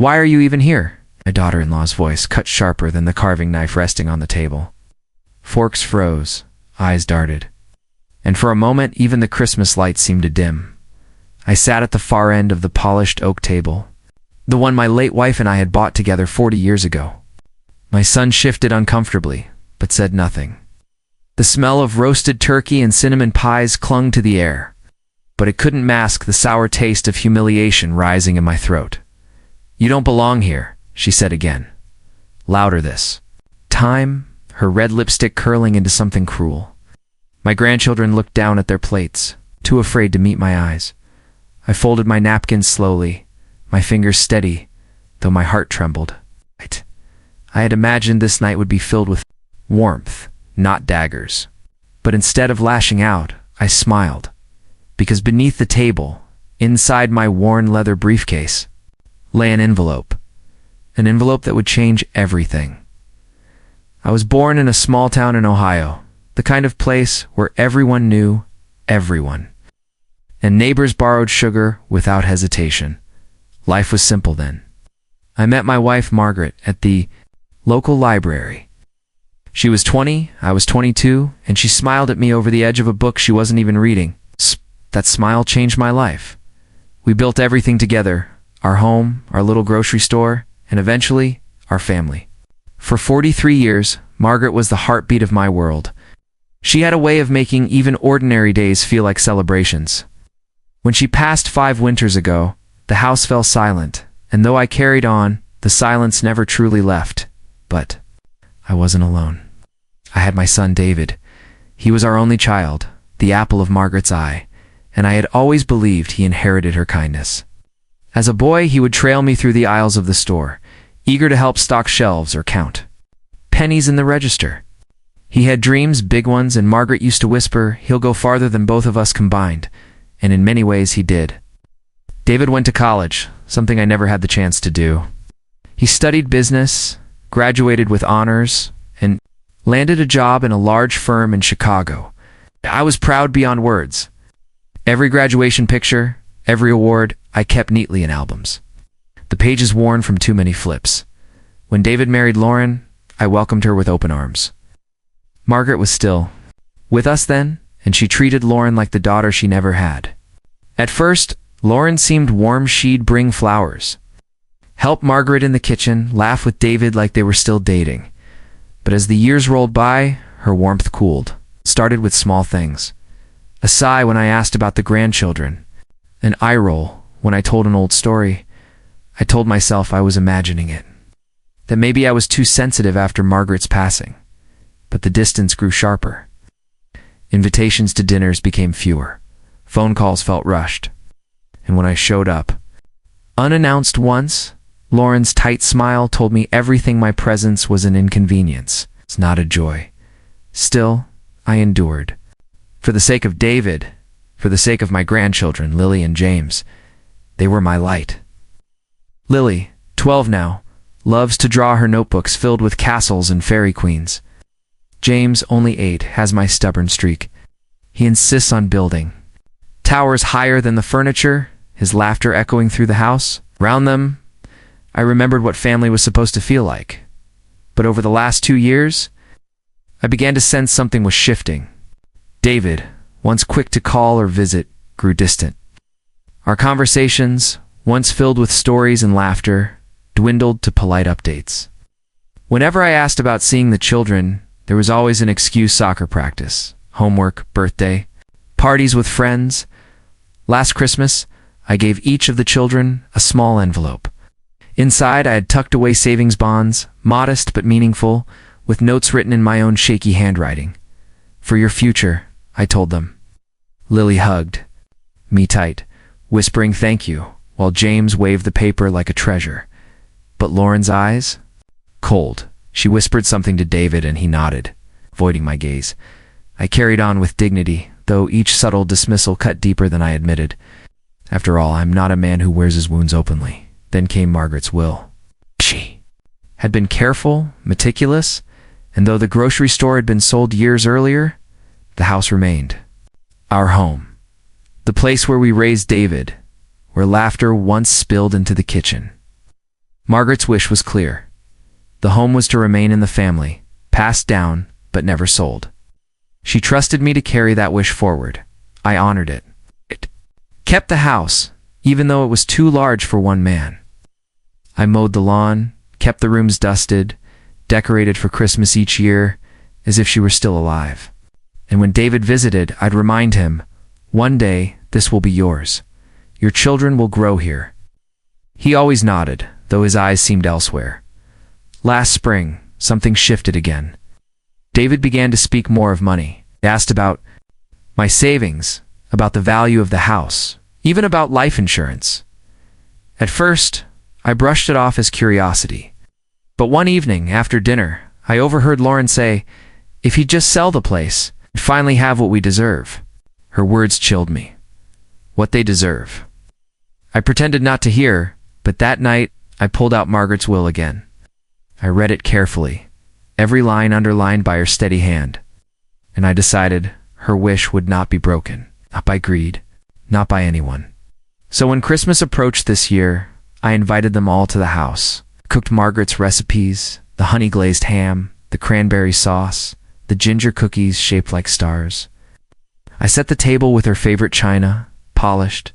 Why are you even here? My daughter-in-law's voice cut sharper than the carving knife resting on the table. Forks froze, eyes darted. And for a moment, even the Christmas lights seemed to dim. I sat at the far end of the polished oak table, the one my late wife and I had bought together 40 years ago. My son shifted uncomfortably, but said nothing. The smell of roasted turkey and cinnamon pies clung to the air, but it couldn't mask the sour taste of humiliation rising in my throat. You don't belong here, she said again. Louder this time, her red lipstick curling into something cruel. My grandchildren looked down at their plates, too afraid to meet my eyes. I folded my napkins slowly, my fingers steady, though my heart trembled. I had imagined this night would be filled with warmth, not daggers. But instead of lashing out, I smiled, because beneath the table, inside my worn leather briefcase, lay an envelope that would change everything. I was born in a small town in Ohio, the kind of place where everyone knew everyone, and neighbors borrowed sugar without hesitation. Life was simple then. I met my wife Margaret at the local library. She was 20, I was 22, and she smiled at me over the edge of a book she wasn't even reading. That smile changed my life. We built everything together, our home, our little grocery store, and eventually, our family. For 43 years, Margaret was the heartbeat of my world. She had a way of making even ordinary days feel like celebrations. When she passed 5 winters ago, the house fell silent, and though I carried on, the silence never truly left. But I wasn't alone. I had my son David. He was our only child, the apple of Margaret's eye, and I had always believed he inherited her kindness. As a boy, he would trail me through the aisles of the store, eager to help stock shelves or count pennies in the register. He had dreams, big ones, and Margaret used to whisper, "He'll go farther than both of us combined," and in many ways he did. David went to college, something I never had the chance to do. He studied business, graduated with honors, and landed a job in a large firm in Chicago. I was proud beyond words. Every graduation picture, every award, I kept neatly in albums, the pages worn from too many flips. When David married Lauren, I welcomed her with open arms. Margaret was still with us then, and she treated Lauren like the daughter she never had. At first, Lauren seemed warm. She'd bring flowers, help Margaret in the kitchen, laugh with David like they were still dating. But as the years rolled by, her warmth cooled. Started with small things. A sigh when I asked about the grandchildren. An eye roll when I told an old story. I told myself I was imagining it. That maybe I was too sensitive after Margaret's passing. But the distance grew sharper. Invitations to dinners became fewer. Phone calls felt rushed. And when I showed up, unannounced once, Lauren's tight smile told me everything. My presence was an inconvenience. It's not a joy. Still, I endured. For the sake of David, for the sake of my grandchildren, Lily and James, they were my light. Lily, 12 now, loves to draw her notebooks filled with castles and fairy queens. James, only 8, has my stubborn streak. He insists on building towers higher than the furniture, his laughter echoing through the house. Round them, I remembered what family was supposed to feel like. But over the last 2 years, I began to sense something was shifting. David, once quick to call or visit, grew distant. Our conversations, once filled with stories and laughter, dwindled to polite updates. Whenever I asked about seeing the children, there was always an excuse: soccer practice, homework, birthday, parties with friends. Last Christmas, I gave each of the children a small envelope. Inside, I had tucked away savings bonds, modest but meaningful, with notes written in my own shaky handwriting. "For your future," I told them. Lily hugged me tight, whispering thank you, while James waved the paper like a treasure. But Lauren's eyes? Cold. She whispered something to David and he nodded, avoiding my gaze. I carried on with dignity, though each subtle dismissal cut deeper than I admitted. After all, I'm not a man who wears his wounds openly. Then came Margaret's will. She had been careful, meticulous, and though the grocery store had been sold years earlier, the house remained. Our home. The place where we raised David, where laughter once spilled into the kitchen. Margaret's wish was clear. The home was to remain in the family, passed down, but never sold. She trusted me to carry that wish forward. I honored it. It kept the house, even though it was too large for one man. I mowed the lawn, kept the rooms dusted, decorated for Christmas each year, as if she were still alive. And when David visited, I'd remind him, "One day, this will be yours. Your children will grow here." He always nodded, though his eyes seemed elsewhere. Last spring, something shifted again. David began to speak more of money. He asked about my savings, about the value of the house, even about life insurance. At first, I brushed it off as curiosity. But one evening, after dinner, I overheard Lauren say, "If he'd just sell the place, we'd finally have what we deserve." Her words chilled me. What they deserve. I pretended not to hear, but that night, I pulled out Margaret's will again. I read it carefully, every line underlined by her steady hand, and I decided her wish would not be broken, not by greed, not by anyone. So when Christmas approached this year, I invited them all to the house, cooked Margaret's recipes, the honey-glazed ham, the cranberry sauce, the ginger cookies shaped like stars. I set the table with her favorite china, polished.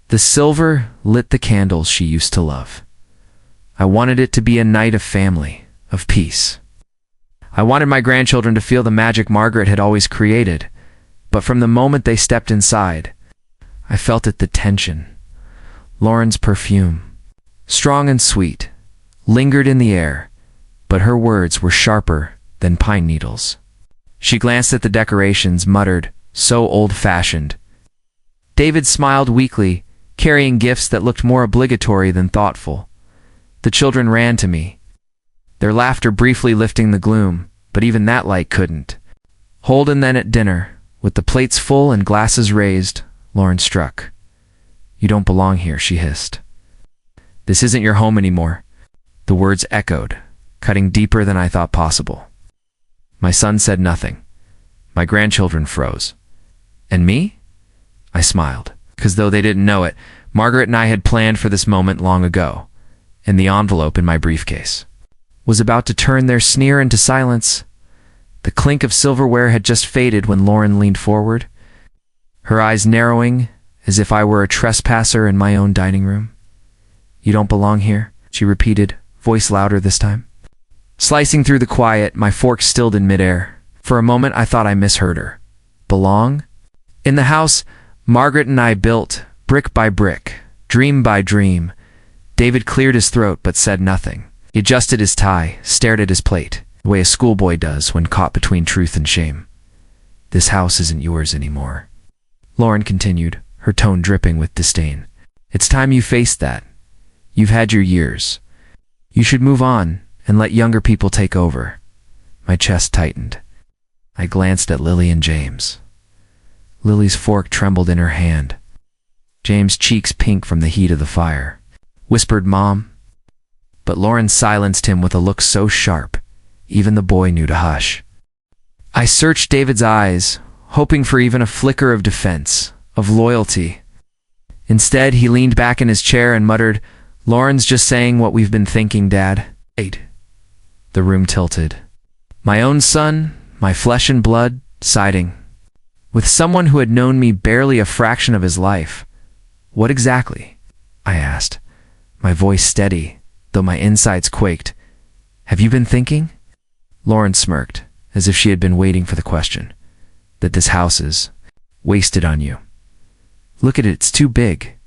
The silver lit the candles she used to love. I wanted it to be a night of family, of peace. I wanted my grandchildren to feel the magic Margaret had always created, but from the moment they stepped inside, I felt it, the tension. Lauren's perfume, strong and sweet, lingered in the air, but her words were sharper than pine needles. She glanced at the decorations, muttered, "So old-fashioned." David smiled weakly, carrying gifts that looked more obligatory than thoughtful. The children ran to me, their laughter briefly lifting the gloom, but even that light couldn't hold. And then at dinner, with the plates full and glasses raised, Lauren struck. "You don't belong here," she hissed. "This isn't your home anymore." The words echoed, cutting deeper than I thought possible. My son said nothing. My grandchildren froze. And me? I smiled, because though they didn't know it, Margaret and I had planned for this moment long ago, and the envelope in my briefcase was about to turn their sneer into silence. The clink of silverware had just faded when Lauren leaned forward, her eyes narrowing as if I were a trespasser in my own dining room. "You don't belong here," she repeated, voice louder this time. Slicing through the quiet, my fork stilled in midair. For a moment I thought I misheard her. Belong? In the house Margaret and I built, brick by brick, dream by dream. David cleared his throat but said nothing. He adjusted his tie, stared at his plate, the way a schoolboy does when caught between truth and shame. "This house isn't yours anymore," Lauren continued, her tone dripping with disdain. "It's time you faced that. You've had your years. You should move on and let younger people take over." My chest tightened. I glanced at Lily and James. Lily's fork trembled in her hand. James' cheeks pink from the heat of the fire. Whispered, "Mom." But Lauren silenced him with a look so sharp, even the boy knew to hush. I searched David's eyes, hoping for even a flicker of defense, of loyalty. Instead, he leaned back in his chair and muttered, "Lauren's just saying what we've been thinking, Dad." "Eight." The room tilted. My own son, my flesh and blood, siding with someone who had known me barely a fraction of his life. "What exactly?" I asked, my voice steady, though my insides quaked. "Have you been thinking?" Lauren smirked, as if she had been waiting for the question. "That this house is wasted on you. Look at it, it's too big.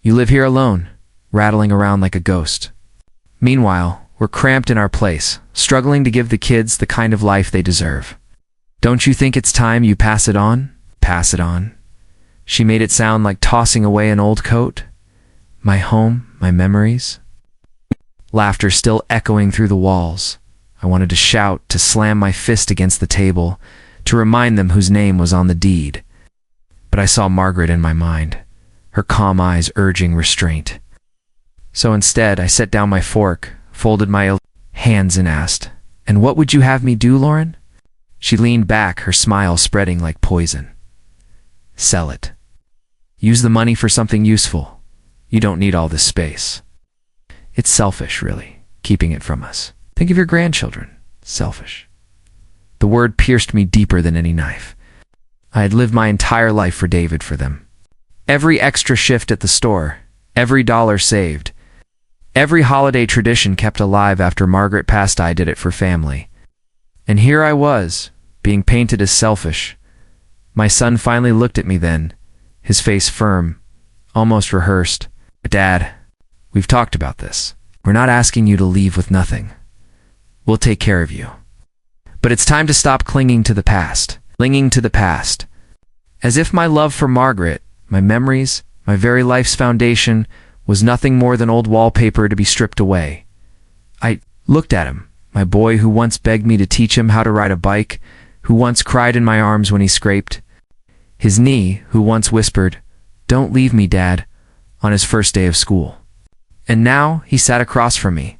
You live here alone, rattling around like a ghost. Meanwhile, we're cramped in our place, struggling to give the kids the kind of life they deserve. Don't you think it's time you pass it on? Pass it on." She made it sound like tossing away an old coat. My home, my memories. Laughter still echoing through the walls. I wanted to shout, to slam my fist against the table, to remind them whose name was on the deed. But I saw Margaret in my mind, her calm eyes urging restraint. So instead, I set down my fork, folded my hands and asked, "And what would you have me do, Lauren?" She leaned back, her smile spreading like poison. "Sell it. Use the money for something useful. You don't need all this space." It's selfish, really, keeping it from us. Think of your grandchildren. Selfish. The word pierced me deeper than any knife. I had lived my entire life for David, for them. Every extra shift at the store, every dollar saved, every holiday tradition kept alive after Margaret passed, I did it for family. And here I was, being painted as selfish. My son finally looked at me then, his face firm, almost rehearsed. Dad, we've talked about this. We're not asking you to leave with nothing. We'll take care of you. But it's time to stop clinging to the past. As if my love for Margaret, my memories, my very life's foundation, was nothing more than old wallpaper to be stripped away. I looked at him, my boy who once begged me to teach him how to ride a bike, who once cried in my arms when he scraped, his knee, who once whispered, "Don't leave me, Dad," on his first day of school. And now he sat across from me,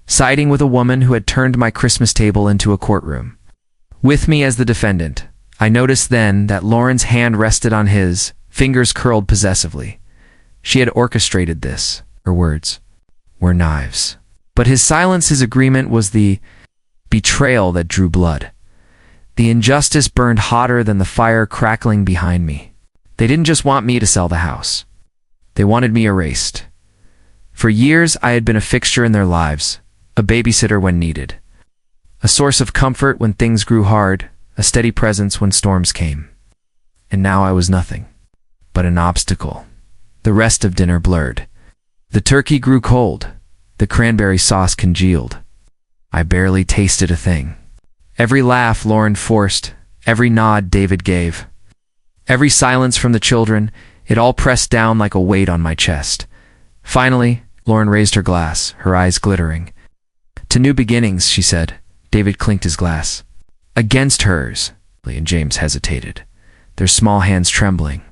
siding with a woman who had turned my Christmas table into a courtroom. With me as the defendant, I noticed then that Lauren's hand rested on his, fingers curled possessively. She had orchestrated this. Her words were knives. But his silence, his agreement, was the betrayal that drew blood. The injustice burned hotter than the fire crackling behind me. They didn't just want me to sell the house. They wanted me erased. For years, I had been a fixture in their lives, a babysitter when needed, a source of comfort when things grew hard, a steady presence when storms came. And now I was nothing but an obstacle. The rest of dinner blurred. The turkey grew cold. The cranberry sauce congealed. I barely tasted a thing. Every laugh Lauren forced, every nod David gave, every silence from the children, it all pressed down like a weight on my chest. Finally, Lauren raised her glass, her eyes glittering. "To new beginnings," she said. David clinked his glass. "Against hers," Lee and James hesitated, their small hands trembling.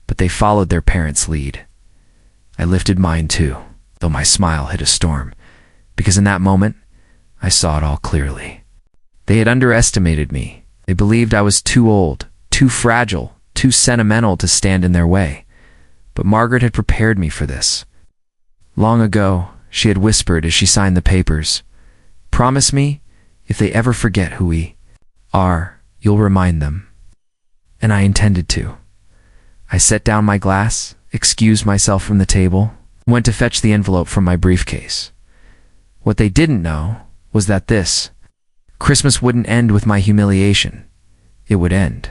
But they followed their parents' lead. I lifted mine too, though my smile hit a storm, because in that moment, I saw it all clearly. They had underestimated me. They believed I was too old, too fragile, too sentimental to stand in their way. But Margaret had prepared me for this. Long ago, she had whispered as she signed the papers, "Promise me, if they ever forget who we are, you'll remind them." And I intended to. I set down my glass, excused myself from the table, went to fetch the envelope from my briefcase. What they didn't know was that this Christmas wouldn't end with my humiliation. It would end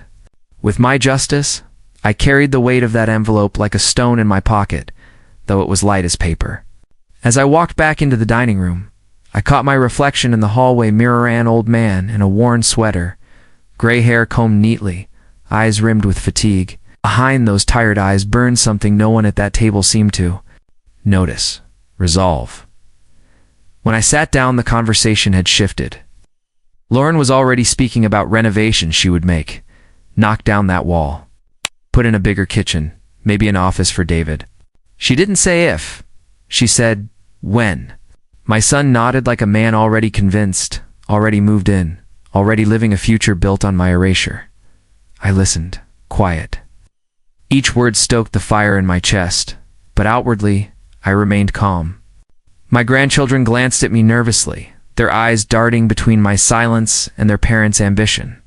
with my justice. I carried the weight of that envelope like a stone in my pocket, though it was light as paper. As I walked back into the dining room, I caught my reflection in the hallway mirror, an old man in a worn sweater, gray hair combed neatly, eyes rimmed with fatigue. Behind those tired eyes burned something no one at that table seemed to notice. Resolve. When I sat down, the conversation had shifted. Lauren was already speaking about renovations she would make. Knock down that wall. Put in a bigger kitchen, maybe an office for David. She didn't say if. She said when. My son nodded like a man already convinced, already moved in, already living a future built on my erasure. I listened, quiet. Each word stoked the fire in my chest, but outwardly, I remained calm. My grandchildren glanced at me nervously, their eyes darting between my silence and their parents' ambition.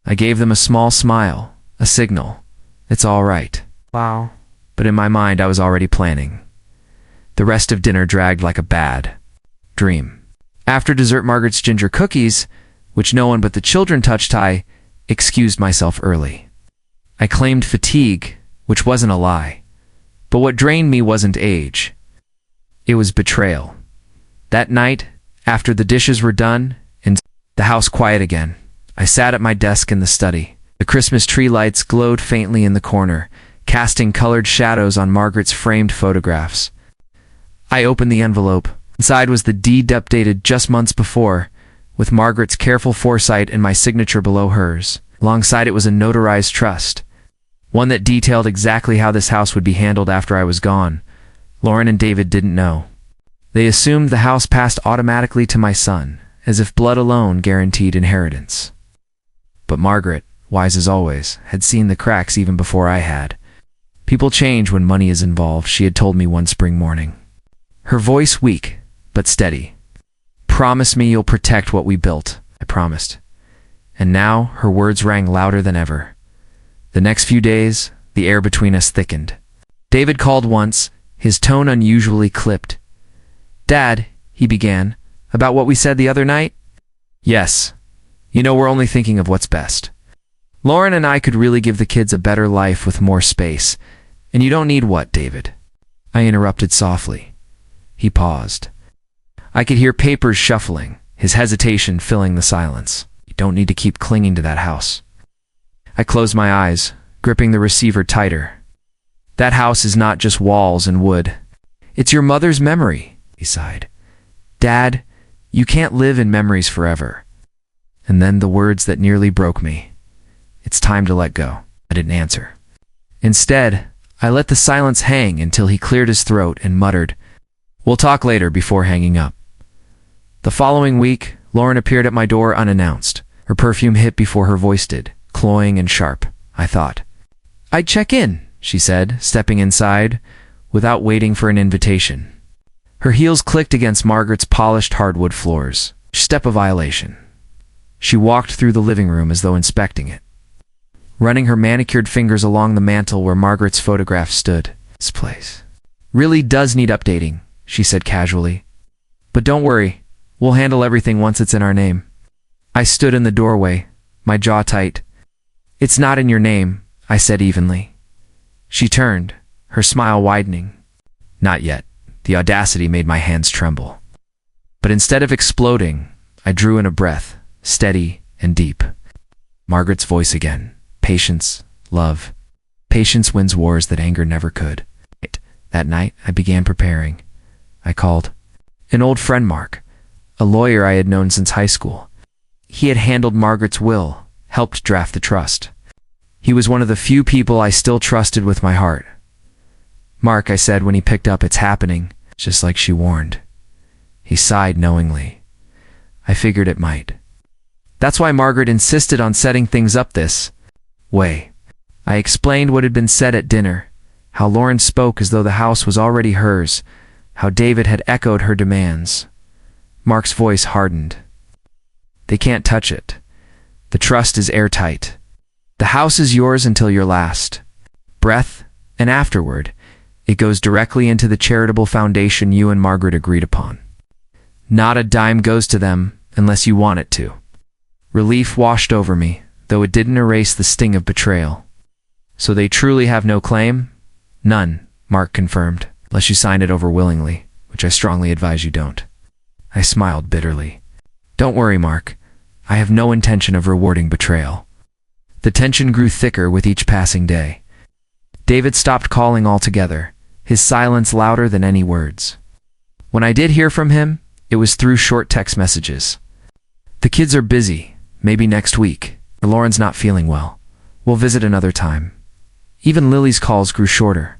I gave them a small smile, a signal. It's all right. Wow. But in my mind, I was already planning. The rest of dinner dragged like a bad dream. After dessert, Margaret's ginger cookies, which no one but the children touched, I excused myself early. I claimed fatigue, which wasn't a lie. But what drained me wasn't age. It was betrayal. That night, after the dishes were done and the house quiet again, I sat at my desk in the study. The Christmas tree lights glowed faintly in the corner, casting colored shadows on Margaret's framed photographs. I opened the envelope. Inside was the deed updated just months before, with Margaret's careful foresight and my signature below hers. Alongside it was a notarized trust, one that detailed exactly how this house would be handled after I was gone. Lauren and David didn't know. They assumed the house passed automatically to my son, as if blood alone guaranteed inheritance. But Margaret, wise as always, had seen the cracks even before I had. People change when money is involved, she had told me one spring morning. her voice weak but steady. "Promise me you'll protect what we built," I promised. And now her words rang louder than ever. The next few days, the air between us thickened. David called once, his tone unusually clipped. "Dad," he began, "about what we said the other night?" "Yes. You know, we're only thinking of what's best. Lauren and I could really give the kids a better life with more space. And you don't need what, David?" I interrupted softly. He paused. I could hear papers shuffling, his hesitation filling the silence. "You don't need to keep clinging to that house." I closed my eyes, gripping the receiver tighter. "That house is not just walls and wood. It's your mother's memory," he sighed. "Dad, you can't live in memories forever." And then the words that nearly broke me. "It's time to let go." I didn't answer. Instead, I let the silence hang until he cleared his throat and muttered, "We'll talk later," before hanging up. The following week, Lauren appeared at my door unannounced. Her perfume hit before her voice did, cloying and sharp, I thought. "I'd check in," she said, stepping inside, without waiting for an invitation. Her heels clicked against Margaret's polished hardwood floors. Step a violation. She walked through the living room as though inspecting it, running her manicured fingers along the mantel where Margaret's photograph stood. "This place really does need updating," she said casually. "But don't worry, we'll handle everything once it's in our name." I stood in the doorway, my jaw tight. "It's not in your name," I said evenly. She turned, her smile widening. "Not yet." The audacity made my hands tremble. But instead of exploding, I drew in a breath, steady and deep. Margaret's voice again. "Patience, love. Patience wins wars that anger never could." That night, I began preparing. I called an old friend, Mark, a lawyer I had known since high school. He had handled Margaret's will, helped draft the trust. He was one of the few people I still trusted with my heart. "Mark," I said when he picked up, "it's happening, just like she warned." He sighed knowingly. I figured it might. That's why Margaret insisted on setting things up this way. I explained what had been said at dinner, how Lauren spoke as though the house was already hers, how David had echoed her demands. Mark's voice hardened. "They can't touch it. The trust is airtight. The house is yours until your last breath, and afterward, it goes directly into the charitable foundation you and Margaret agreed upon. Not a dime goes to them unless you want it to." Relief washed over me, though it didn't erase the sting of betrayal. "So they truly have no claim?" "None," Mark confirmed, "unless you sign it over willingly, which I strongly advise you don't." I smiled bitterly. "Don't worry, Mark. I have no intention of rewarding betrayal." The tension grew thicker with each passing day. David stopped calling altogether, his silence louder than any words. When I did hear from him, it was through short text messages. "The kids are busy. Maybe next week. Or Lauren's not feeling well. We'll visit another time." Even Lily's calls grew shorter.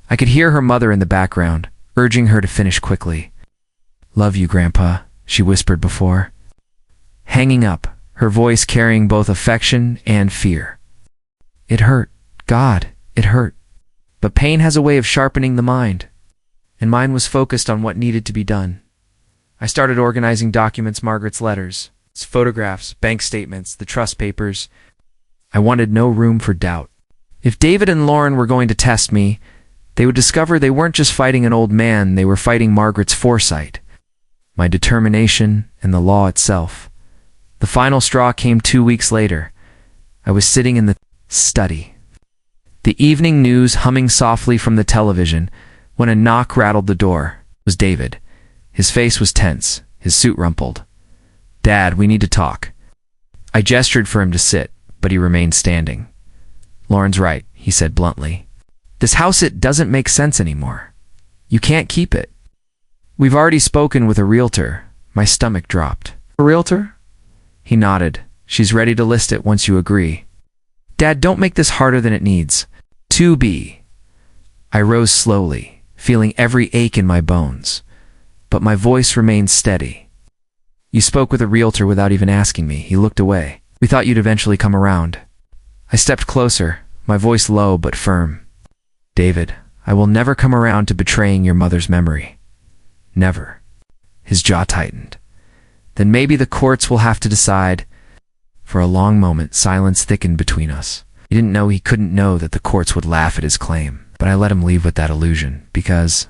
I could hear her mother in the background, urging her to finish quickly. "Love you, Grandpa," she whispered before hanging up, her voice carrying both affection and fear. It hurt. God, it hurt. But pain has a way of sharpening the mind, and mine was focused on what needed to be done. I started organizing documents, Margaret's letters, photographs, bank statements, the trust papers. I wanted no room for doubt. If David and Lauren were going to test me, they would discover they weren't just fighting an old man, they were fighting Margaret's foresight, my determination, and the law itself. The final straw came 2 weeks later. I was sitting in the study, the evening news humming softly from the television, when a knock rattled the door. It was David. His face was tense, his suit rumpled. "Dad, we need to talk." I gestured for him to sit, but he remained standing. "Lauren's right," he said bluntly. "This house, it doesn't make sense anymore. You can't keep it. We've already spoken with a realtor." My stomach dropped. "A realtor?" He nodded. "She's ready to list it once you agree." "Dad, don't make this harder than it needs to be." I rose slowly, feeling every ache in my bones, but my voice remained steady. "You spoke with a realtor without even asking me." He looked away. "We thought you'd eventually come around." I stepped closer, my voice low but firm. "David, I will never come around to betraying your mother's memory. Never. His jaw tightened. Then maybe the courts will have to decide. For a long moment, silence thickened between us. He didn't know he couldn't know that the courts would laugh at his claim, but I let him leave with that illusion, because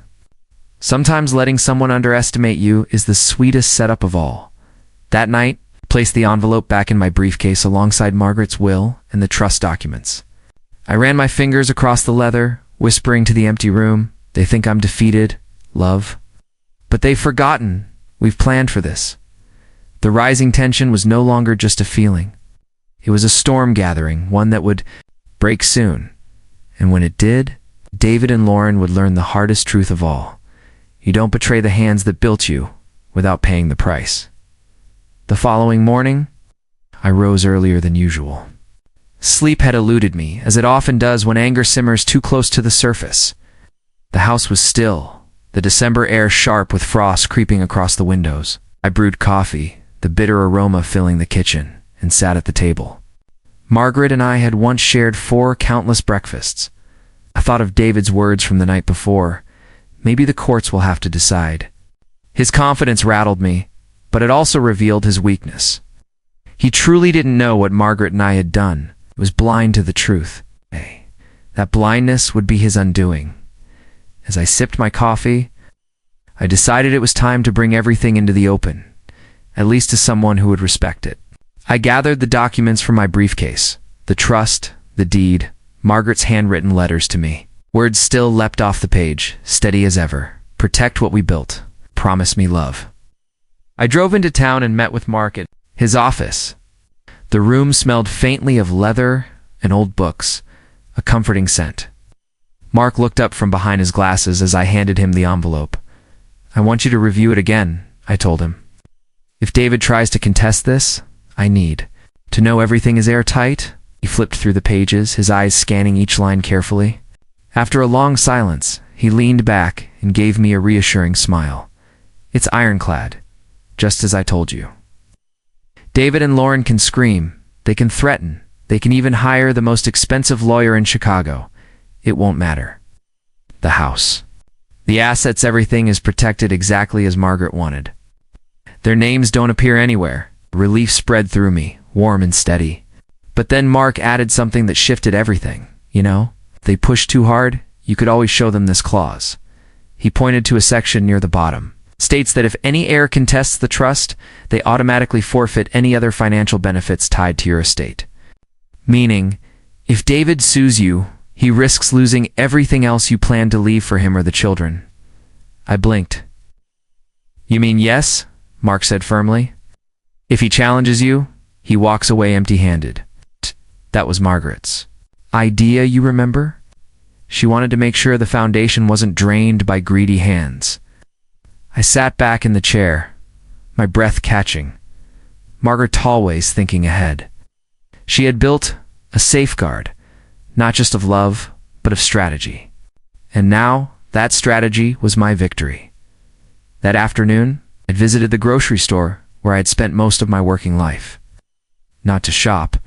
sometimes letting someone underestimate you is the sweetest setup of all. That night, I placed the envelope back in my briefcase alongside Margaret's will and the trust documents. I ran my fingers across the leather, whispering to the empty room, "They think I'm defeated, love. But they've forgotten. We've planned for this." The rising tension was no longer just a feeling. It was a storm gathering, one that would break soon. And when it did, David and Lauren would learn the hardest truth of all. You don't betray the hands that built you without paying the price. The following morning, I rose earlier than usual. Sleep had eluded me, as it often does when anger simmers too close to the surface. The house was still, the December air sharp with frost creeping across the windows. I brewed coffee, the bitter aroma filling the kitchen, and sat at the table. Margaret and I had once shared 4 countless breakfasts. I thought of David's words from the night before. Maybe the courts will have to decide. His confidence rattled me, but it also revealed his weakness. He truly didn't know what Margaret and I had done. He was blind to the truth. That blindness would be his undoing. As I sipped my coffee, I decided it was time to bring everything into the open, at least to someone who would respect it. I gathered the documents from my briefcase, the trust, the deed, Margaret's handwritten letters to me. Words still leapt off the page, steady as ever. Protect what we built. Promise me love. I drove into town and met with Mark at his office. The room smelled faintly of leather and old books, a comforting scent. Mark looked up from behind his glasses as I handed him the envelope. "I want you to review it again," I told him. "If David tries to contest this, I need to know everything is airtight." He flipped through the pages, his eyes scanning each line carefully. After a long silence, he leaned back and gave me a reassuring smile. "It's ironclad, just as I told you. David and Lauren can scream, they can threaten, they can even hire the most expensive lawyer in Chicago. It won't matter. The house, the assets, everything is protected exactly as Margaret wanted. Their names don't appear anywhere." Relief spread through me, warm and steady. But then Mark added something that shifted everything. "You know, if they push too hard, you could always show them this clause." He pointed to a section near the bottom. States that if any heir contests the trust, they automatically forfeit any other financial benefits tied to your estate. Meaning, if David sues you, he risks losing everything else you plan to leave for him or the children. I blinked. "You mean yes?" Mark said firmly. "If he challenges you, he walks away empty-handed." That was Margaret's idea, you remember? She wanted to make sure the foundation wasn't drained by greedy hands. I sat back in the chair, my breath catching. Margaret always thinking ahead. She had built a safeguard, not just of love, but of strategy. And now, that strategy was my victory. That afternoon, I visited the grocery store where I had spent most of my working life. Not to shop,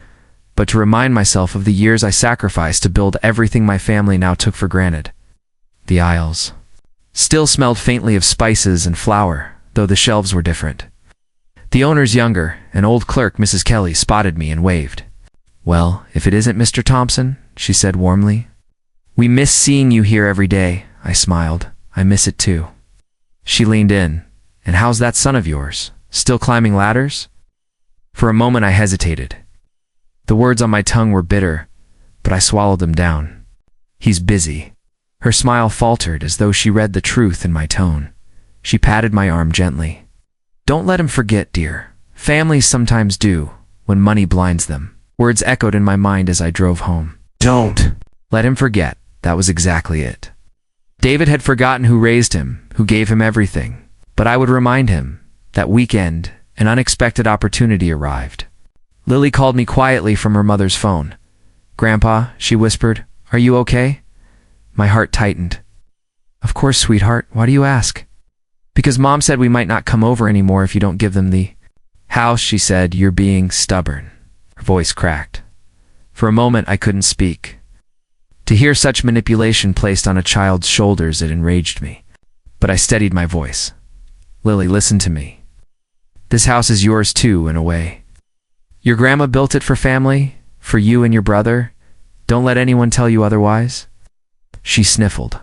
but to remind myself of the years I sacrificed to build everything my family now took for granted. The aisles still smelled faintly of spices and flour, though the shelves were different. The owner's younger, an old clerk, Mrs. Kelly, spotted me and waved. "Well, if it isn't Mr. Thompson," she said warmly. "We miss seeing you here every day," I smiled. "I miss it too." She leaned in. "And how's that son of yours? Still climbing ladders?" For a moment I hesitated. The words on my tongue were bitter, but I swallowed them down. "He's busy." Her smile faltered as though she read the truth in my tone. She patted my arm gently. "Don't let him forget, dear. Families sometimes do, when money blinds them." Words echoed in my mind as I drove home. Don't let him forget. That was exactly it. David had forgotten who raised him, who gave him everything. But I would remind him. That weekend, an unexpected opportunity arrived. Lily called me quietly from her mother's phone. "Grandpa," she whispered, "are you okay?" My heart tightened. "Of course, sweetheart. Why do you ask?" "Because Mom said we might not come over anymore if you don't give them the house," she said. "You're being stubborn." Her voice cracked. For a moment, I couldn't speak. To hear such manipulation placed on a child's shoulders, it enraged me. But I steadied my voice. Lily, listen to me. This house is yours too, in a way. Your grandma built it for family, for you and your brother. Don't let anyone tell you otherwise. She sniffled.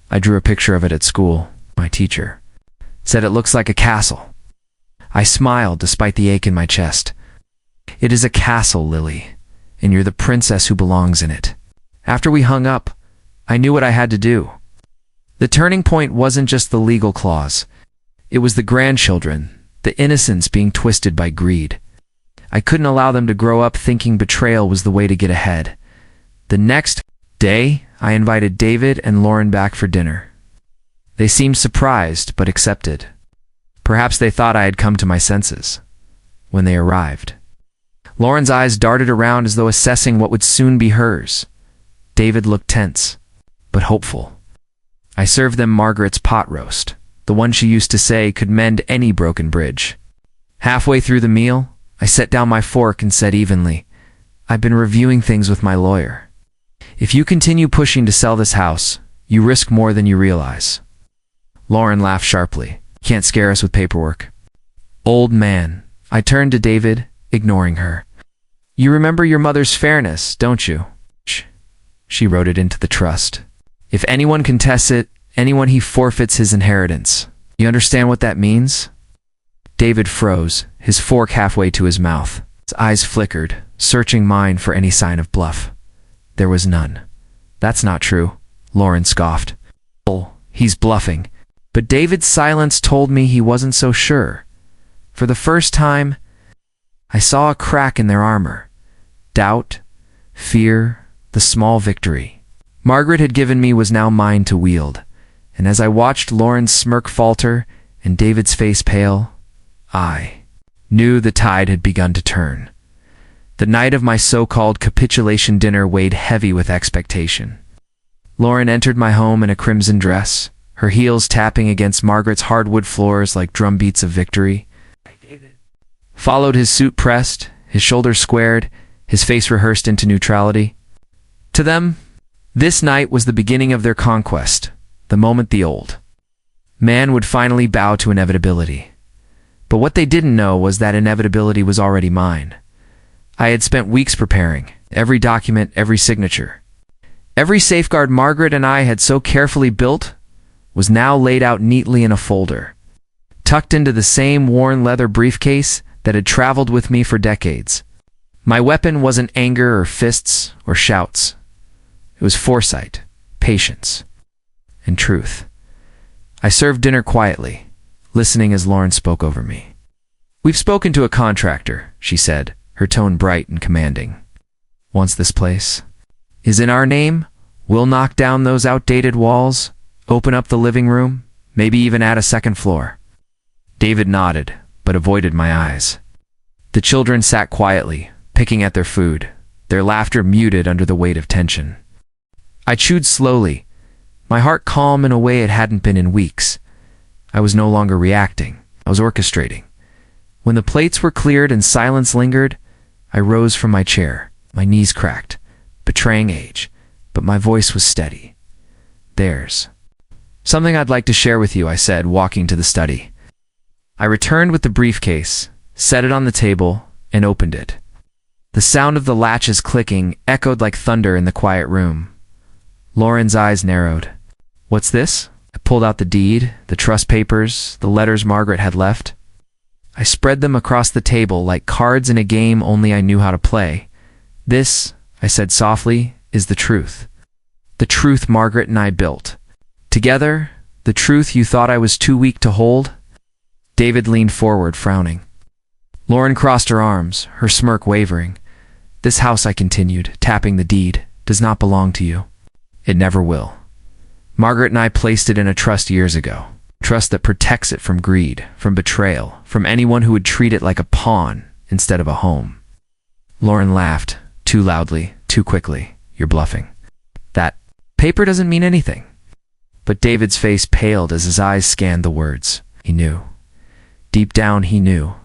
I drew a picture of it at school. My teacher said it looks like a castle. I smiled despite the ache in my chest. It is a castle, Lily, and you're the princess who belongs in it. After we hung up, I knew what I had to do. The turning point wasn't just the legal clause. It was the grandchildren, the innocents being twisted by greed. I couldn't allow them to grow up thinking betrayal was the way to get ahead. The next day, I invited David and Lauren back for dinner. They seemed surprised, but accepted. Perhaps they thought I had come to my senses. When they arrived, Lauren's eyes darted around as though assessing what would soon be hers. David looked tense, but hopeful. I served them Margaret's pot roast, the one she used to say could mend any broken bridge. Halfway through the meal, I set down my fork and said evenly, I've been reviewing things with my lawyer. If you continue pushing to sell this house, you risk more than you realize. Lauren laughed sharply. Can't scare us with paperwork. Old man. I turned to David, ignoring her. You remember your mother's fairness, don't you? She wrote it into the trust. If anyone contests it, anyone he forfeits his inheritance. You understand what that means? David froze, his fork halfway to his mouth. His eyes flickered, searching mine for any sign of bluff. There was none. That's not true, Lauren scoffed. Oh, he's bluffing. But David's silence told me he wasn't so sure. For the first time, I saw a crack in their armor. Doubt, fear, the small victory Margaret had given me was now mine to wield. And as I watched Lauren's smirk falter and David's face pale, I knew the tide had begun to turn. The night of my so-called capitulation dinner weighed heavy with expectation. Lauren entered my home in a crimson dress, her heels tapping against Margaret's hardwood floors like drumbeats of victory. Followed his suit pressed, his shoulders squared, his face rehearsed into neutrality. To them, this night was the beginning of their conquest, the moment the old man would finally bow to inevitability. But what they didn't know was that inevitability was already mine. I had spent weeks preparing, every document, every signature. Every safeguard Margaret and I had so carefully built was now laid out neatly in a folder, tucked into the same worn leather briefcase that had traveled with me for decades. My weapon wasn't anger or fists or shouts. It was foresight, patience, and truth. I served dinner quietly, listening as Lauren spoke over me. We've spoken to a contractor, she said, her tone bright and commanding. Once this place is in our name, we'll knock down those outdated walls, open up the living room, maybe even add a second floor. David nodded, but avoided my eyes. The children sat quietly, picking at their food, their laughter muted under the weight of tension. I chewed slowly, my heart calm in a way it hadn't been in weeks. I was no longer reacting, I was orchestrating. When the plates were cleared and silence lingered, I rose from my chair, my knees cracked, betraying age, but my voice was steady. There's something I'd like to share with you, I said, walking to the study. I returned with the briefcase, set it on the table, and opened it. The sound of the latches clicking echoed like thunder in the quiet room. Lauren's eyes narrowed. What's this? I pulled out the deed, the trust papers, the letters Margaret had left. I spread them across the table like cards in a game only I knew how to play. This, I said softly, is the truth. The truth Margaret and I built. Together, the truth you thought I was too weak to hold. David leaned forward, frowning. Lauren crossed her arms, her smirk wavering. This house, I continued, tapping the deed, does not belong to you. It never will. Margaret and I placed it in a trust years ago. Trust that protects it from greed, from betrayal, from anyone who would treat it like a pawn instead of a home. Lauren laughed, too loudly, too quickly. You're bluffing. That paper doesn't mean anything. But David's face paled as his eyes scanned the words. He knew. Deep down he knew.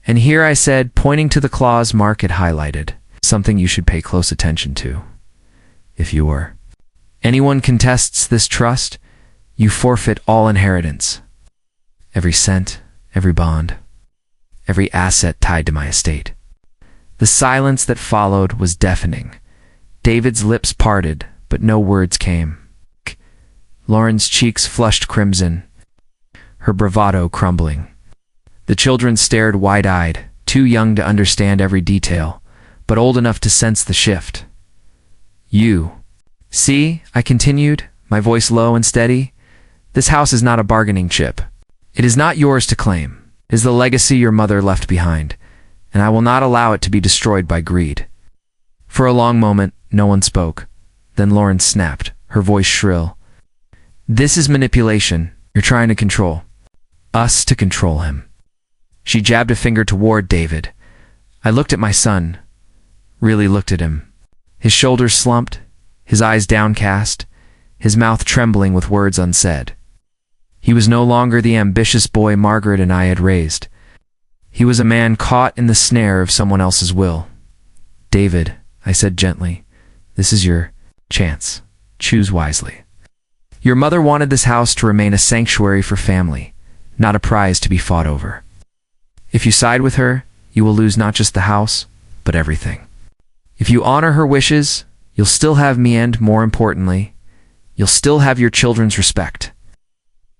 And here I said, pointing to the clause Mark had highlighted, something you should pay close attention to. If anyone contests this trust, you forfeit all inheritance. every cent, every bond, every asset tied to my estate. The silence that followed was deafening. David's lips parted, but no words came. Lauren's cheeks flushed crimson, her bravado crumbling. The children stared wide-eyed, too young to understand every detail, but old enough to sense the shift. "You. See," I continued, my voice low and steady. "This house is not a bargaining chip. It is not yours to claim. It is the legacy your mother left behind, and I will not allow it to be destroyed by greed." For a long moment, no one spoke. Then Lauren snapped, her voice shrill. "This is manipulation. You're trying to control us to control him." She jabbed a finger toward David. I looked at my son, really looked at him. His shoulders slumped, his eyes downcast, his mouth trembling with words unsaid. He was no longer the ambitious boy Margaret and I had raised. He was a man caught in the snare of someone else's will. "David," I said gently, "this is your chance. Choose wisely. Your mother wanted this house to remain a sanctuary for family, not a prize to be fought over. If you side with her, you will lose not just the house, but everything. If you honor her wishes, you'll still have me, and more importantly, you'll still have your children's respect."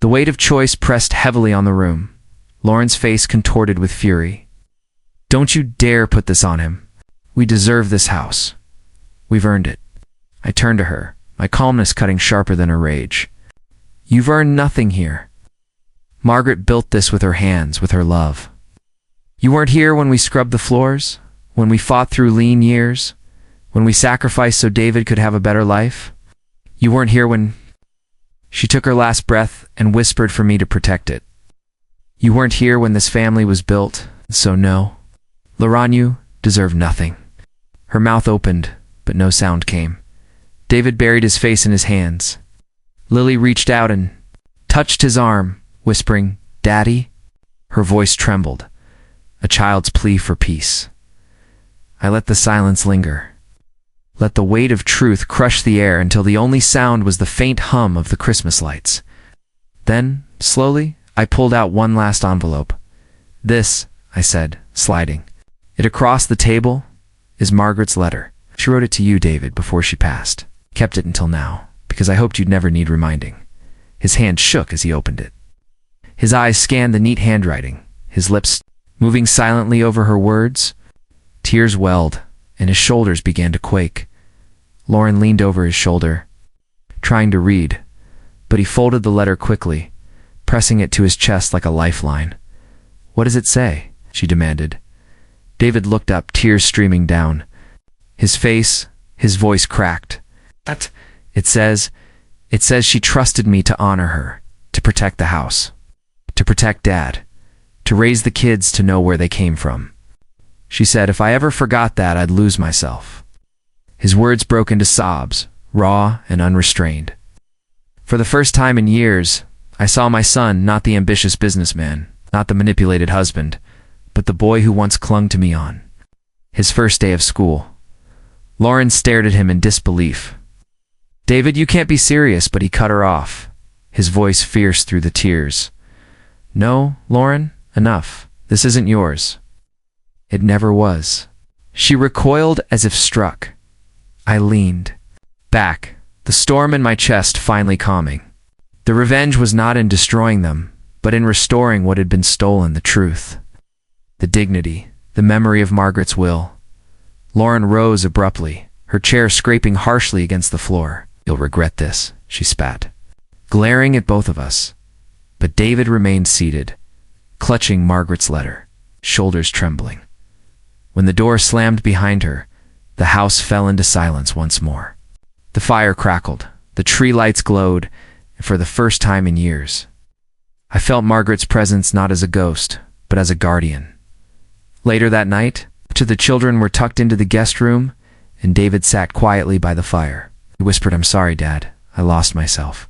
The weight of choice pressed heavily on the room. Lauren's face contorted with fury. "Don't you dare put this on him. We deserve this house. We've earned it." I turned to her, my calmness cutting sharper than her rage. "You've earned nothing here. Margaret built this with her hands, with her love. You weren't here when we scrubbed the floors, when we fought through lean years, when we sacrificed so David could have a better life. You weren't here when—" She took her last breath and whispered for me to protect it. "You weren't here when this family was built, so no. Lauren, you deserve nothing." Her mouth opened, but no sound came. David buried his face in his hands. Lily reached out and touched his arm, whispering, "Daddy?" Her voice trembled, a child's plea for peace. I let the silence linger. Let the weight of truth crush the air until the only sound was the faint hum of the Christmas lights. Then, slowly, I pulled out one last envelope. "This," I said, sliding it across the table, "is Margaret's letter. She wrote it to you, David, before she passed. Kept it until now, because I hoped you'd never need reminding." His hand shook as he opened it. His eyes scanned the neat handwriting, his lips moving silently over her words. Tears welled, and his shoulders began to quake. Lauren leaned over his shoulder, trying to read, but he folded the letter quickly, pressing it to his chest like a lifeline. "What does it say?" she demanded. David looked up, tears streaming down. His voice cracked. It says she trusted me to honor her, to protect the house, to protect Dad, to raise the kids to know where they came from. She said if I ever forgot that, I'd lose myself." His words broke into sobs, raw and unrestrained. For the first time in years, I saw my son, not the ambitious businessman, not the manipulated husband, but the boy who once clung to me on his first day of school. Lauren stared at him in disbelief. "David, you can't be serious," but he cut her off, his voice fierce through the tears. "No, Lauren, enough. This isn't yours." "It never was." She recoiled as if struck. I leaned back, the storm in my chest finally calming. The revenge was not in destroying them, but in restoring what had been stolen, the truth, the dignity, the memory of Margaret's will. Lauren rose abruptly, her chair scraping harshly against the floor. "You'll regret this," she spat, glaring at both of us. But David remained seated, clutching Margaret's letter, shoulders trembling. When the door slammed behind her, the house fell into silence once more. The fire crackled, the tree lights glowed, and for the first time in years, I felt Margaret's presence not as a ghost, but as a guardian. Later that night, after the children were tucked into the guest room, and David sat quietly by the fire, he whispered, "I'm sorry, Dad. I lost myself.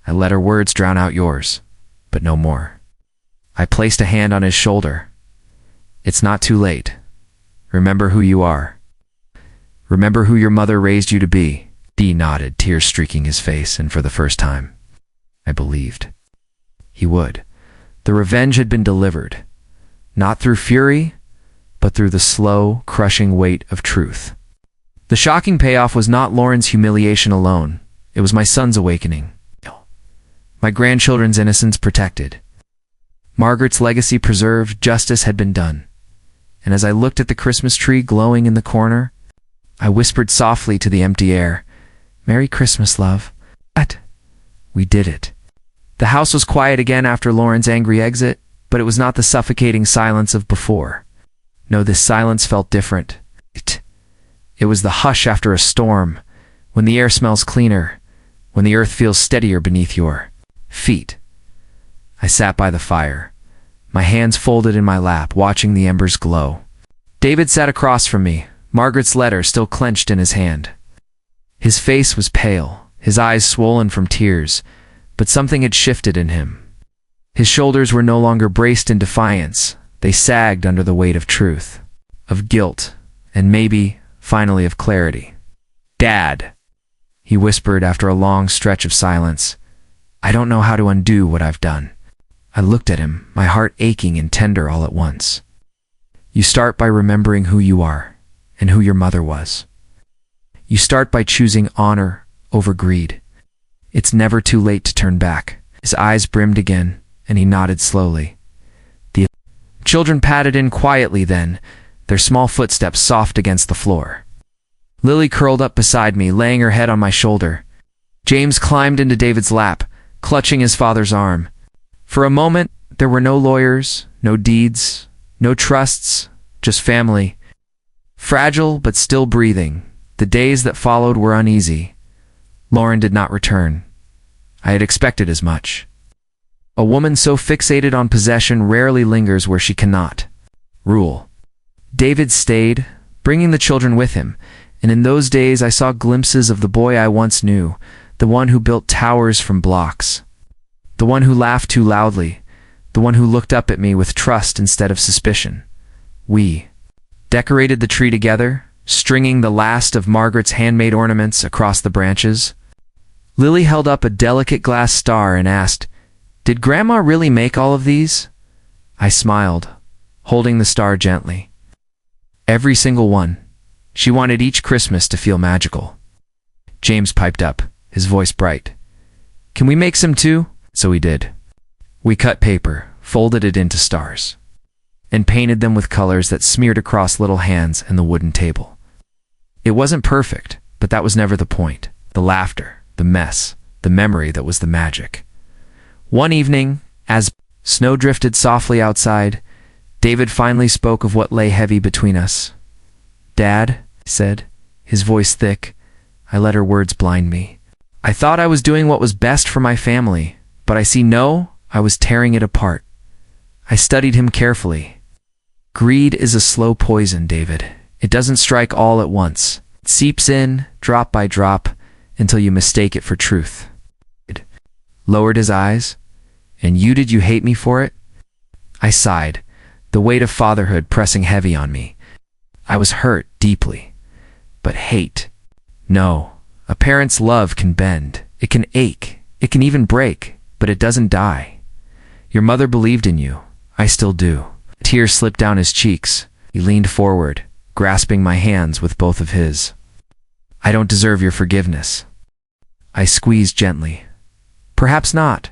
I let her words drown out yours, but no more." I placed a hand on his shoulder. "It's not too late. Remember who you are. Remember who your mother raised you to be." Dee nodded, tears streaking his face, and for the first time, I believed he would. The revenge had been delivered, not through fury, but through the slow, crushing weight of truth. The shocking payoff was not Lauren's humiliation alone. It was my son's awakening. My grandchildren's innocence protected. Margaret's legacy preserved, justice had been done. And as I looked at the Christmas tree glowing in the corner, I whispered softly to the empty air, "Merry Christmas, love." What? We did it. The house was quiet again after Lauren's angry exit, but it was not the suffocating silence of before. No, this silence felt different. It was the hush after a storm, when the air smells cleaner, when the earth feels steadier beneath your feet. I sat by the fire, my hands folded in my lap, watching the embers glow. David sat across from me, Margaret's letter still clenched in his hand. His face was pale, his eyes swollen from tears, but something had shifted in him. His shoulders were no longer braced in defiance. They sagged under the weight of truth, of guilt, and maybe, finally, of clarity. "Dad," he whispered after a long stretch of silence, "I don't know how to undo what I've done." I looked at him, my heart aching and tender all at once. "You start by remembering who you are and who your mother was. You start by choosing honor over greed. It's never too late to turn back." His eyes brimmed again, and he nodded slowly. The children padded in quietly then, their small footsteps soft against the floor. Lily curled up beside me, laying her head on my shoulder. James climbed into David's lap, clutching his father's arm. For a moment, there were no lawyers, no deeds, no trusts, just family. Fragile but still breathing, the days that followed were uneasy. Lauren did not return. I had expected as much. A woman so fixated on possession rarely lingers where she cannot rule. David stayed, bringing the children with him, and in those days I saw glimpses of the boy I once knew, the one who built towers from blocks, the one who laughed too loudly, the one who looked up at me with trust instead of suspicion. We decorated the tree together, stringing the last of Margaret's handmade ornaments across the branches. Lily held up a delicate glass star and asked, "Did Grandma really make all of these?" I smiled, holding the star gently. Every single one. She wanted each Christmas to feel magical. James piped up, his voice bright. "Can we make some too?" So we did. We cut paper, folded it into stars, and painted them with colors that smeared across little hands and the wooden table. It wasn't perfect, but that was never the point. The laughter, the mess, the memory that was the magic. One evening, as snow drifted softly outside, David finally spoke of what lay heavy between us. "Dad," he said, his voice thick. I let her words blind me. "I thought I was doing what was best for my family, but I see I was tearing it apart." I studied him carefully. "Greed is a slow poison, David. It doesn't strike all at once. It seeps in, drop by drop, until you mistake it for truth." He lowered his eyes. "And did you hate me for it?" I sighed, the weight of fatherhood pressing heavy on me. I was hurt deeply. But hate? No. A parent's love can bend. It can ache. It can even break, but it doesn't die. Your mother believed in you. I still do. Tears slipped down his cheeks. He leaned forward, grasping my hands with both of his. "I don't deserve your forgiveness." I squeezed gently. "Perhaps not,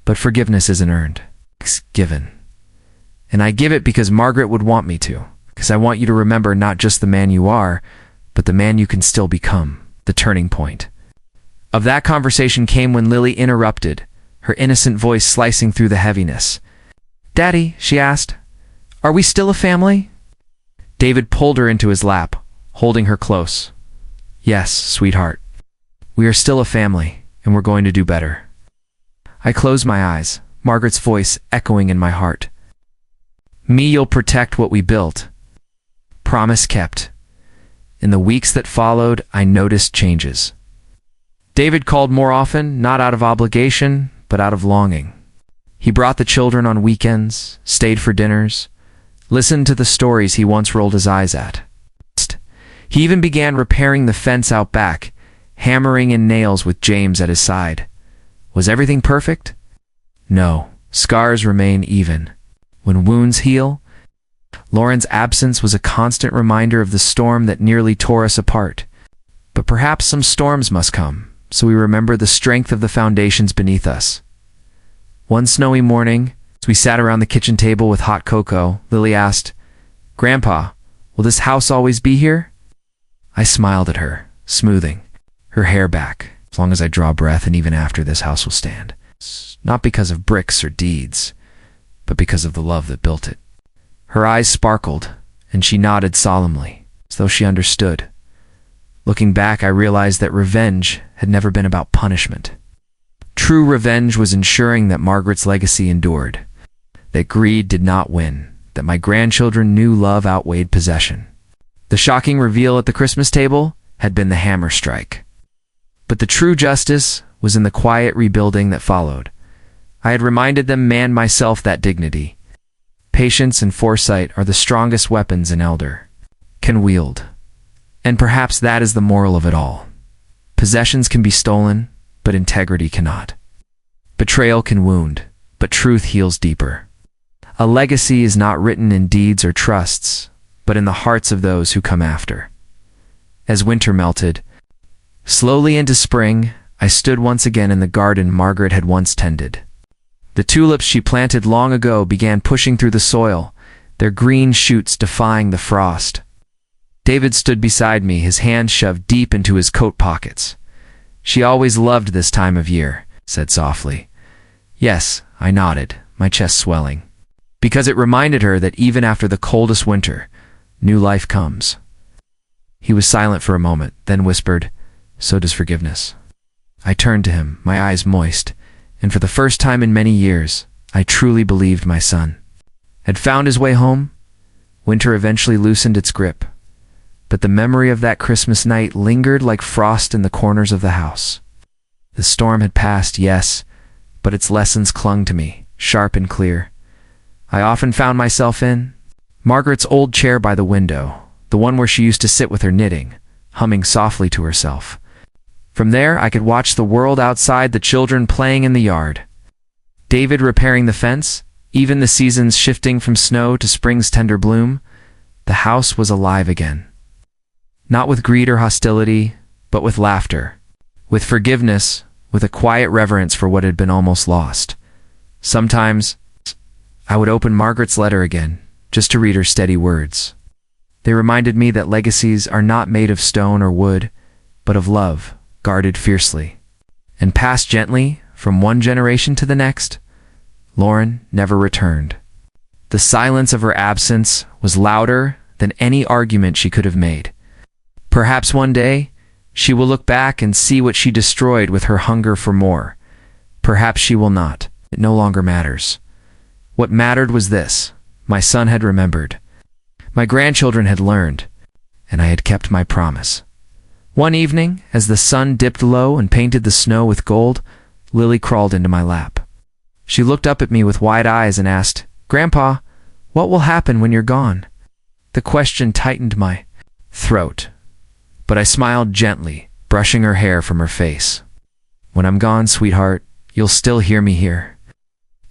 but forgiveness isn't earned. It's given. And I give it because Margaret would want me to, because I want you to remember not just the man you are, but the man you can still become, the turning point." Of that conversation came when Lily interrupted, her innocent voice slicing through the heaviness. "Daddy," she asked, "are we still a family?" David pulled her into his lap, holding her close. "Yes, sweetheart. We are still a family, and we're going to do better." I closed my eyes, Margaret's voice echoing in my heart. "Me, you'll protect what we built." Promise kept. In the weeks that followed, I noticed changes. David called more often, not out of obligation, but out of longing. He brought the children on weekends, stayed for dinners, listened to the stories he once rolled his eyes at. He even began repairing the fence out back, hammering in nails with James at his side. Was everything perfect? No. Scars remain even when wounds heal. Lauren's absence was a constant reminder of the storm that nearly tore us apart. But perhaps some storms must come, so we remember the strength of the foundations beneath us. One snowy morning, as we sat around the kitchen table with hot cocoa, Lily asked, "Grandpa, will this house always be here?" I smiled at her, smoothing her hair back. "As long as I draw breath, and even after, this house will stand. Not because of bricks or deeds, but because of the love that built it." Her eyes sparkled, and she nodded solemnly, as though she understood. Looking back, I realized that revenge had never been about punishment. True revenge was ensuring that Margaret's legacy endured, that greed did not win, that my grandchildren knew love outweighed possession. The shocking reveal at the Christmas table had been the hammer strike. But the true justice was in the quiet rebuilding that followed. I had reminded them and myself that dignity, patience, and foresight are the strongest weapons an elder can wield. And perhaps that is the moral of it all. Possessions can be stolen, but integrity cannot. Betrayal can wound, but truth heals deeper. A legacy is not written in deeds or trusts, but in the hearts of those who come after. As winter melted slowly into spring, I stood once again in the garden Margaret had once tended. The tulips she planted long ago began pushing through the soil, their green shoots defying the frost. David stood beside me, his hands shoved deep into his coat pockets. "She always loved this time of year," said softly. "Yes," I nodded, my chest swelling, because it reminded her that even after the coldest winter, new life comes. He was silent for a moment, then whispered, "So does forgiveness." I turned to him, my eyes moist, and for the first time in many years, I truly believed my son had found his way home. Winter eventually loosened its grip, but the memory of that Christmas night lingered like frost in the corners of the house. The storm had passed, yes, but its lessons clung to me, sharp and clear. I often found myself in Margaret's old chair by the window, the one where she used to sit with her knitting, humming softly to herself. From there, I could watch the world outside, the children playing in the yard, David repairing the fence, even the seasons shifting from snow to spring's tender bloom. The house was alive again. Not with greed or hostility, but with laughter, with forgiveness, with a quiet reverence for what had been almost lost. Sometimes, I would open Margaret's letter again, just to read her steady words. They reminded me that legacies are not made of stone or wood, but of love, guarded fiercely, and passed gently from one generation to the next. Lauren never returned. The silence of her absence was louder than any argument she could have made. Perhaps one day, she will look back and see what she destroyed with her hunger for more. Perhaps she will not. It no longer matters. What mattered was this: my son had remembered. My grandchildren had learned, and I had kept my promise. One evening, as the sun dipped low and painted the snow with gold, Lily crawled into my lap. She looked up at me with wide eyes and asked, "Grandpa, what will happen when you're gone?" The question tightened my throat, but I smiled gently, brushing her hair from her face. "When I'm gone, sweetheart, you'll still hear me here.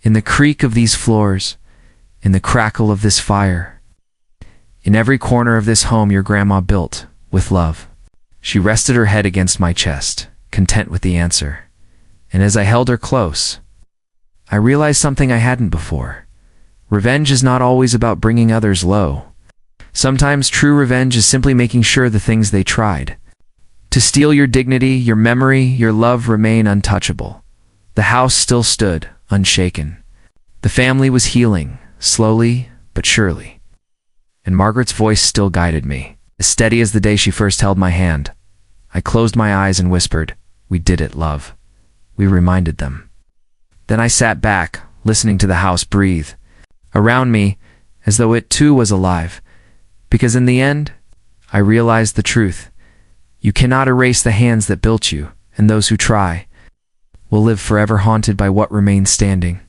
In the creak of these floors, in the crackle of this fire, in every corner of this home your grandma built with love." She rested her head against my chest, content with the answer. And as I held her close, I realized something I hadn't before. Revenge is not always about bringing others low. Sometimes true revenge is simply making sure the things they tried to steal, your dignity, your memory, your love, remain untouchable. The house still stood, unshaken. The family was healing, slowly but surely. And Margaret's voice still guided me, as steady as the day she first held my hand. I closed my eyes and whispered, "We did it, love." We reminded them. Then I sat back, listening to the house breathe around me, as though it too was alive. Because in the end, I realized the truth. You cannot erase the hands that built you, and those who try will live forever haunted by what remains standing.